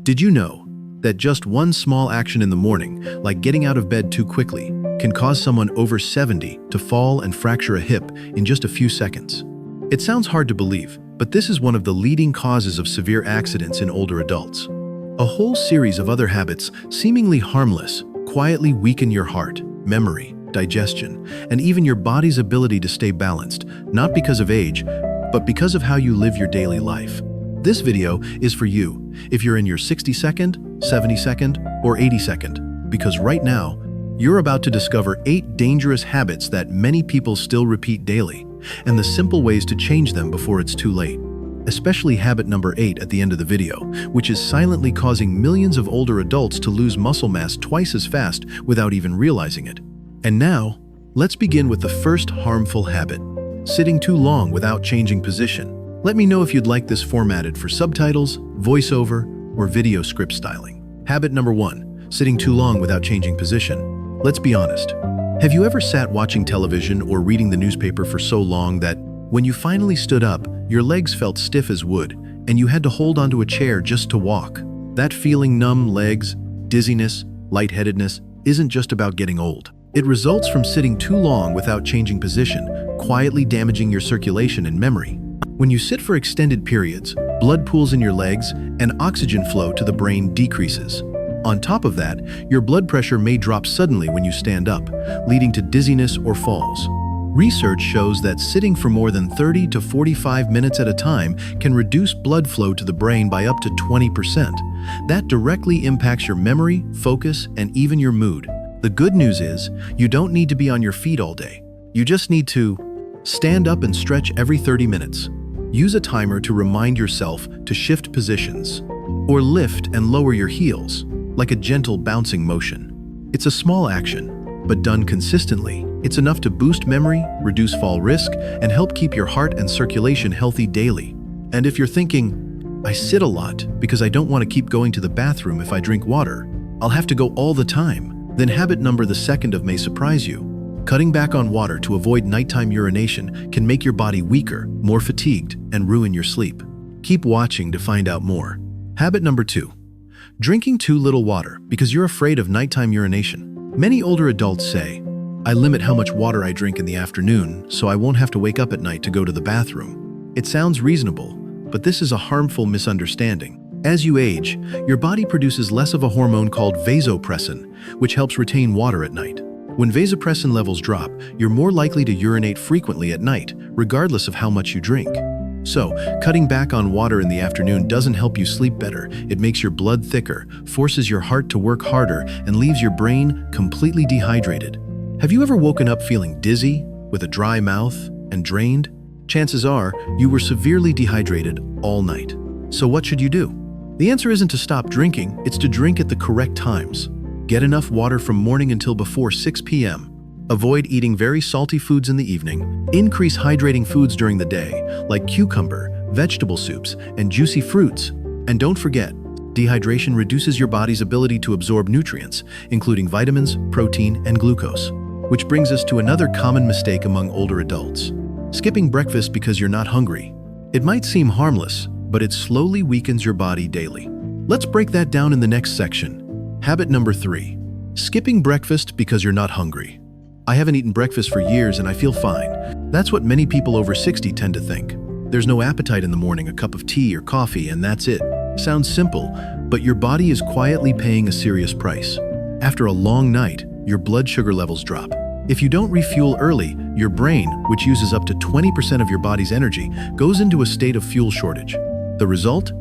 Did you know that just one small action in the morning, like getting out of bed too quickly, can cause someone over 70 to fall and fracture a hip in just a few seconds? It sounds hard to believe, but this is one of the leading causes of severe accidents in older adults. A whole series of other habits, seemingly harmless, quietly weaken your heart, memory, digestion, and even your body's ability to stay balanced, not because of age, but because of how you live your daily life. This video is for you, if you're in your 60-second, 70-second, or 80-second, because right now, you're about to discover 8 dangerous habits that many people still repeat daily, and the simple ways to change them before it's too late. Especially habit number 8 at the end of the video, which is silently causing millions of older adults to lose muscle mass twice as fast without even realizing it. And now, let's begin with the first harmful habit: sitting too long without changing position. Let me know if you'd like this formatted for subtitles, voiceover, or video script styling. Habit number 1, sitting too long without changing position. Let's be honest. Have you ever sat watching television or reading the newspaper for so long that when you finally stood up, your legs felt stiff as wood, and you had to hold onto a chair just to walk? That feeling, numb legs, dizziness, lightheadedness, isn't just about getting old. It results from sitting too long without changing position, quietly damaging your circulation and memory. When you sit for extended periods, blood pools in your legs and oxygen flow to the brain decreases. On top of that, your blood pressure may drop suddenly when you stand up, leading to dizziness or falls. Research shows that sitting for more than 30 to 45 minutes at a time can reduce blood flow to the brain by up to 20%. That directly impacts your memory, focus, and even your mood. The good news is, you don't need to be on your feet all day. You just need to stand up and stretch every 30 minutes. Use a timer to remind yourself to shift positions, or lift and lower your heels, like a gentle bouncing motion. It's a small action, but done consistently, it's enough to boost memory, reduce fall risk, and help keep your heart and circulation healthy daily. And if you're thinking, I sit a lot because I don't want to keep going to the bathroom if I drink water, I'll have to go all the time, then habit number the 2nd may surprise you. Cutting back on water to avoid nighttime urination can make your body weaker, more fatigued, and ruin your sleep. Keep watching to find out more. Habit number 2. Drinking too little water because you're afraid of nighttime urination. Many older adults say, I limit how much water I drink in the afternoon so I won't have to wake up at night to go to the bathroom. It sounds reasonable, but this is a harmful misunderstanding. As you age, your body produces less of a hormone called vasopressin, which helps retain water at night. When vasopressin levels drop, you're more likely to urinate frequently at night, regardless of how much you drink. So, cutting back on water in the afternoon doesn't help you sleep better. It makes your blood thicker, forces your heart to work harder, and leaves your brain completely dehydrated. Have you ever woken up feeling dizzy, with a dry mouth, and drained? Chances are, you were severely dehydrated all night. So what should you do? The answer isn't to stop drinking, it's to drink at the correct times. Get enough water from morning until before 6 p.m. Avoid eating very salty foods in the evening. Increase hydrating foods during the day, like cucumber, vegetable soups, and juicy fruits. And don't forget, dehydration reduces your body's ability to absorb nutrients, including vitamins, protein, and glucose. Which brings us to another common mistake among older adults: skipping breakfast because you're not hungry. It might seem harmless, but it slowly weakens your body daily. Let's break that down in the next section. Habit number 3. Skipping breakfast because you're not hungry. I haven't eaten breakfast for years and I feel fine. That's what many people over 60 tend to think. There's no appetite in the morning, a cup of tea or coffee, and that's it. Sounds simple, but your body is quietly paying a serious price. After a long night, your blood sugar levels drop. If you don't refuel early, your brain, which uses up to 20% of your body's energy, goes into a state of fuel shortage. The result?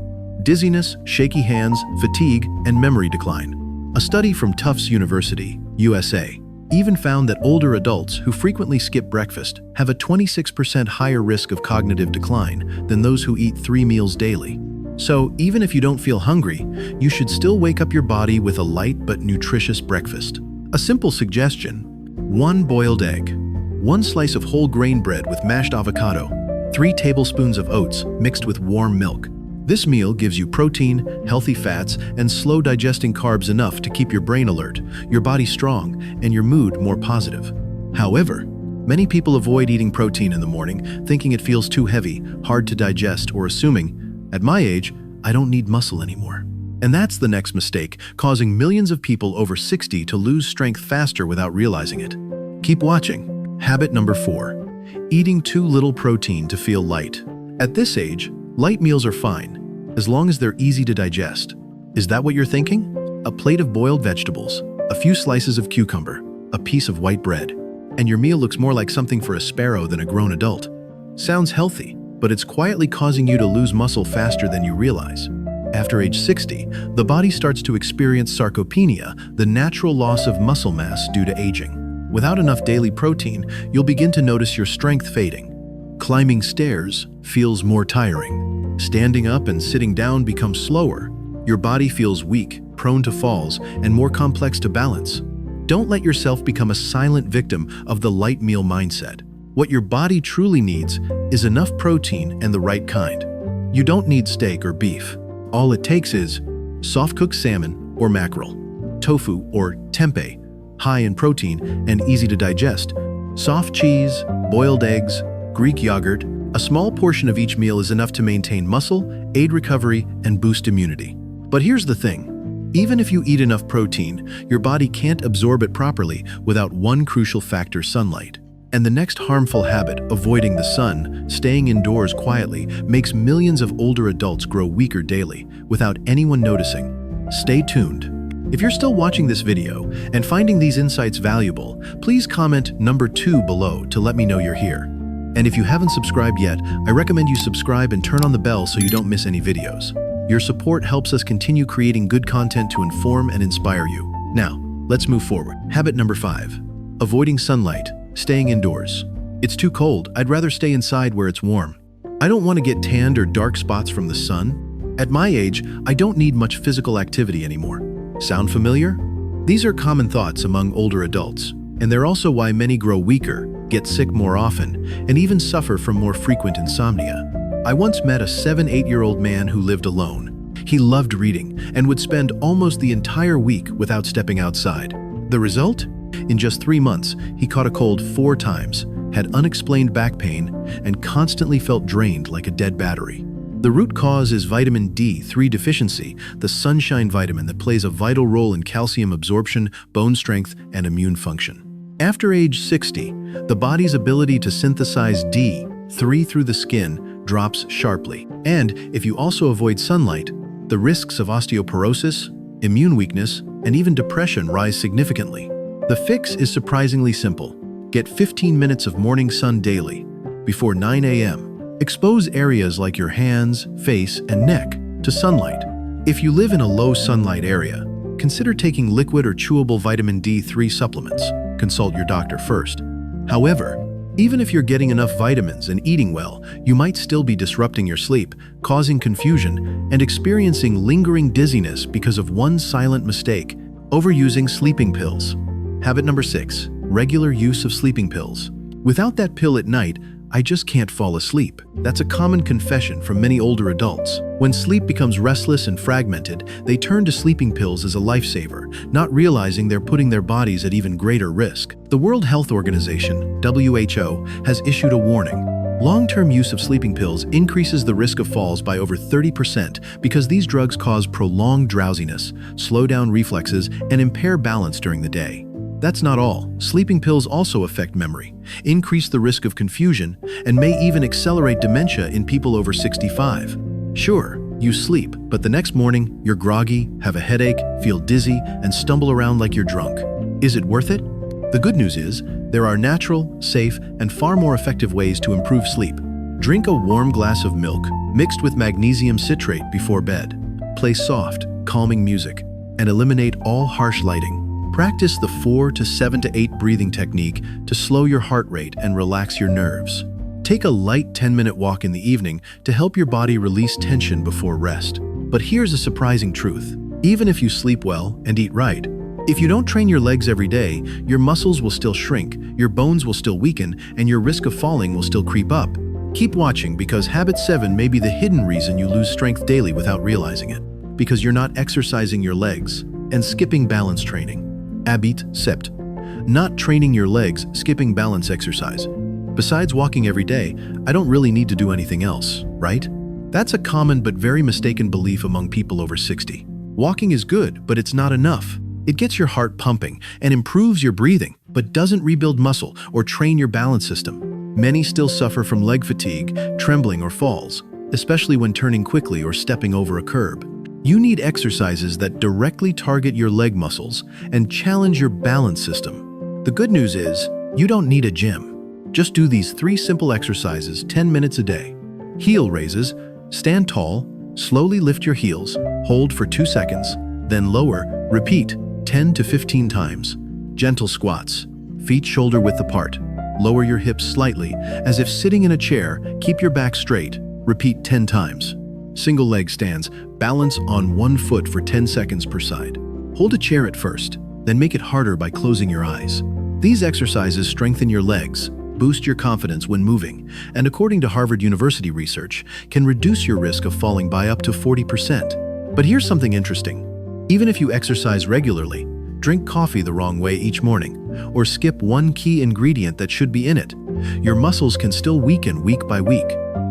Dizziness, shaky hands, fatigue, and memory decline. A study from Tufts University, USA, even found that older adults who frequently skip breakfast have a 26% higher risk of cognitive decline than those who eat 3 meals daily. So, even if you don't feel hungry, you should still wake up your body with a light but nutritious breakfast. A simple suggestion: 1 boiled egg, 1 slice of whole grain bread with mashed avocado, 3 tablespoons of oats mixed with warm milk. This meal gives you protein, healthy fats, and slow digesting carbs enough to keep your brain alert, your body strong, and your mood more positive. However, many people avoid eating protein in the morning, thinking it feels too heavy, hard to digest, or assuming, at my age, I don't need muscle anymore. And that's the next mistake, causing millions of people over 60 to lose strength faster without realizing it. Keep watching. Habit number 4. Eating too little protein to feel light. At this age, light meals are fine, as long as they're easy to digest. Is that what you're thinking? A plate of boiled vegetables, a few slices of cucumber, a piece of white bread, and your meal looks more like something for a sparrow than a grown adult. Sounds healthy, but it's quietly causing you to lose muscle faster than you realize. After age 60, the body starts to experience sarcopenia, the natural loss of muscle mass due to aging. Without enough daily protein, you'll begin to notice your strength fading. Climbing stairs feels more tiring. Standing up and sitting down becomes slower. Your body feels weak, prone to falls, and more complex to balance. Don't let yourself become a silent victim of the light meal mindset. What your body truly needs is enough protein and the right kind. You don't need steak or beef. All it takes is soft-cooked salmon or mackerel, tofu or tempeh, high in protein and easy to digest, soft cheese, boiled eggs, Greek yogurt. A small portion of each meal is enough to maintain muscle, aid recovery, and boost immunity. But here's the thing. Even if you eat enough protein, your body can't absorb it properly without one crucial factor: sunlight. And the next harmful habit, avoiding the sun, staying indoors quietly, makes millions of older adults grow weaker daily without anyone noticing. Stay tuned. If you're still watching this video and finding these insights valuable, please comment number 2 below to let me know you're here. And if you haven't subscribed yet, I recommend you subscribe and turn on the bell so you don't miss any videos. Your support helps us continue creating good content to inform and inspire you. Now, let's move forward. Habit number 5. Avoiding sunlight. Staying indoors. It's too cold. I'd rather stay inside where it's warm. I don't want to get tanned or dark spots from the sun. At my age, I don't need much physical activity anymore. Sound familiar? These are common thoughts among older adults, and they're also why many grow weaker, get sick more often, and even suffer from more frequent insomnia. I once met a 7-8-year-old man who lived alone. He loved reading and would spend almost the entire week without stepping outside. The result? In just 3 months, he caught a cold 4 times, had unexplained back pain, and constantly felt drained like a dead battery. The root cause is vitamin D3 deficiency, the sunshine vitamin that plays a vital role in calcium absorption, bone strength, and immune function. After age 60, the body's ability to synthesize D3 through the skin drops sharply. And if you also avoid sunlight, the risks of osteoporosis, immune weakness, and even depression rise significantly. The fix is surprisingly simple. Get 15 minutes of morning sun daily, before 9 a.m. Expose areas like your hands, face, and neck to sunlight. If you live in a low sunlight area, consider taking liquid or chewable vitamin D3 supplements. Consult your doctor first. However, even if you're getting enough vitamins and eating well, you might still be disrupting your sleep, causing confusion, and experiencing lingering dizziness because of one silent mistake: overusing sleeping pills. Habit number 6. Regular use of sleeping pills. Without that pill at night, I just can't fall asleep. That's a common confession from many older adults. When sleep becomes restless and fragmented, they turn to sleeping pills as a lifesaver, not realizing they're putting their bodies at even greater risk. The World Health Organization, WHO, has issued a warning. Long-term use of sleeping pills increases the risk of falls by over 30% because these drugs cause prolonged drowsiness, slow down reflexes, and impair balance during the day. That's not all. Sleeping pills also affect memory, increase the risk of confusion, and may even accelerate dementia in people over 65. Sure, you sleep, but the next morning, you're groggy, have a headache, feel dizzy, and stumble around like you're drunk. Is it worth it? The good news is, there are natural, safe, and far more effective ways to improve sleep. Drink a warm glass of milk mixed with magnesium citrate before bed. Play soft, calming music, and eliminate all harsh lighting. Practice the 4 to 7 to 8 breathing technique to slow your heart rate and relax your nerves. Take a light 10-minute walk in the evening to help your body release tension before rest. But here's a surprising truth. Even if you sleep well and eat right, if you don't train your legs every day, your muscles will still shrink, your bones will still weaken, and your risk of falling will still creep up. Keep watching, because habit 7 may be the hidden reason you lose strength daily without realizing it. Because you're not exercising your legs and skipping balance training. Habit 7. Not training your legs, skipping balance exercise. Besides walking every day, I don't really need to do anything else, right? That's a common but very mistaken belief among people over 60. Walking is good, but it's not enough. It gets your heart pumping and improves your breathing, but doesn't rebuild muscle or train your balance system. Many still suffer from leg fatigue, trembling, or falls, especially when turning quickly or stepping over a curb. You need exercises that directly target your leg muscles and challenge your balance system. The good news is, you don't need a gym. Just do these 3 simple exercises 10 minutes a day. Heel raises. Stand tall, slowly lift your heels, hold for 2 seconds, then lower, repeat 10 to 15 times. Gentle squats, feet shoulder width apart. Lower your hips slightly, as if sitting in a chair, keep your back straight, repeat 10 times. Single leg stands, balance on one foot for 10 seconds per side. Hold a chair at first, then make it harder by closing your eyes. These exercises strengthen your legs, boost your confidence when moving, and according to Harvard University research, can reduce your risk of falling by up to 40%. But here's something interesting. Even if you exercise regularly, drink coffee the wrong way each morning, or skip one key ingredient that should be in it, your muscles can still weaken week by week.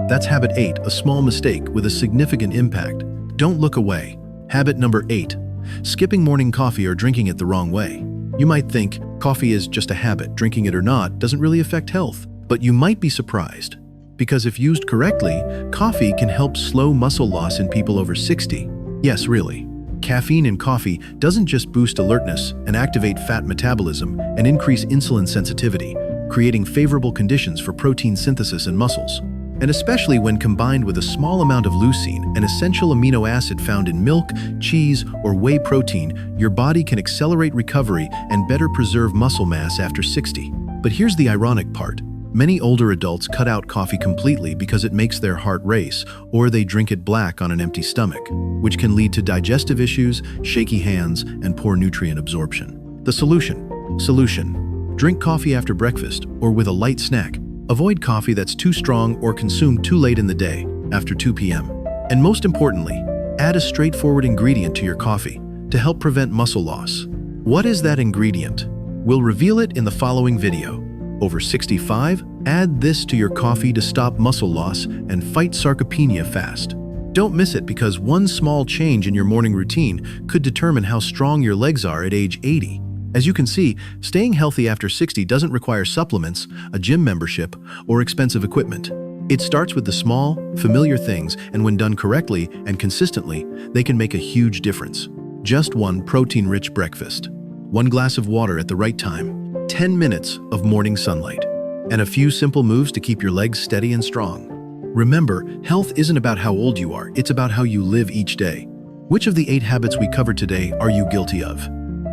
That's habit 8, a small mistake with a significant impact. Don't look away. Habit number 8, skipping morning coffee or drinking it the wrong way. You might think coffee is just a habit, drinking it or not doesn't really affect health. But you might be surprised, because if used correctly, coffee can help slow muscle loss in people over 60. Yes, really. Caffeine in coffee doesn't just boost alertness and activate fat metabolism and increase insulin sensitivity, creating favorable conditions for protein synthesis in muscles. And especially when combined with a small amount of leucine, an essential amino acid found in milk, cheese, or whey protein, your body can accelerate recovery and better preserve muscle mass after 60. But here's the ironic part. Many older adults cut out coffee completely because it makes their heart race, or they drink it black on an empty stomach, which can lead to digestive issues, shaky hands, and poor nutrient absorption. The solution. Drink coffee after breakfast or with a light snack. Avoid coffee that's too strong or consumed too late in the day, after 2 p.m. And most importantly, add a straightforward ingredient to your coffee to help prevent muscle loss. What is that ingredient? We'll reveal it in the following video. Over 65? Add this to your coffee to stop muscle loss and fight sarcopenia fast. Don't miss it, because one small change in your morning routine could determine how strong your legs are at age 80. As you can see, staying healthy after 60 doesn't require supplements, a gym membership, or expensive equipment. It starts with the small, familiar things, and when done correctly and consistently, they can make a huge difference. Just one protein-rich breakfast, 1 glass of water at the right time, 10 minutes of morning sunlight, and a few simple moves to keep your legs steady and strong. Remember, health isn't about how old you are, it's about how you live each day. Which of the 8 habits we covered today are you guilty of?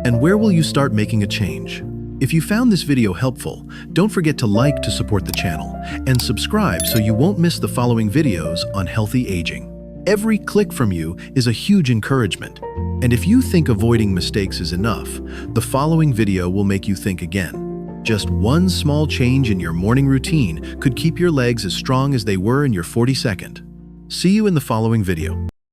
And where will you start making a change? If you found this video helpful, don't forget to like to support the channel and subscribe so you won't miss the following videos on healthy aging. Every click from you is a huge encouragement. And if you think avoiding mistakes is enough, the following video will make you think again. Just one small change in your morning routine could keep your legs as strong as they were in your 42nd. See you in the following video.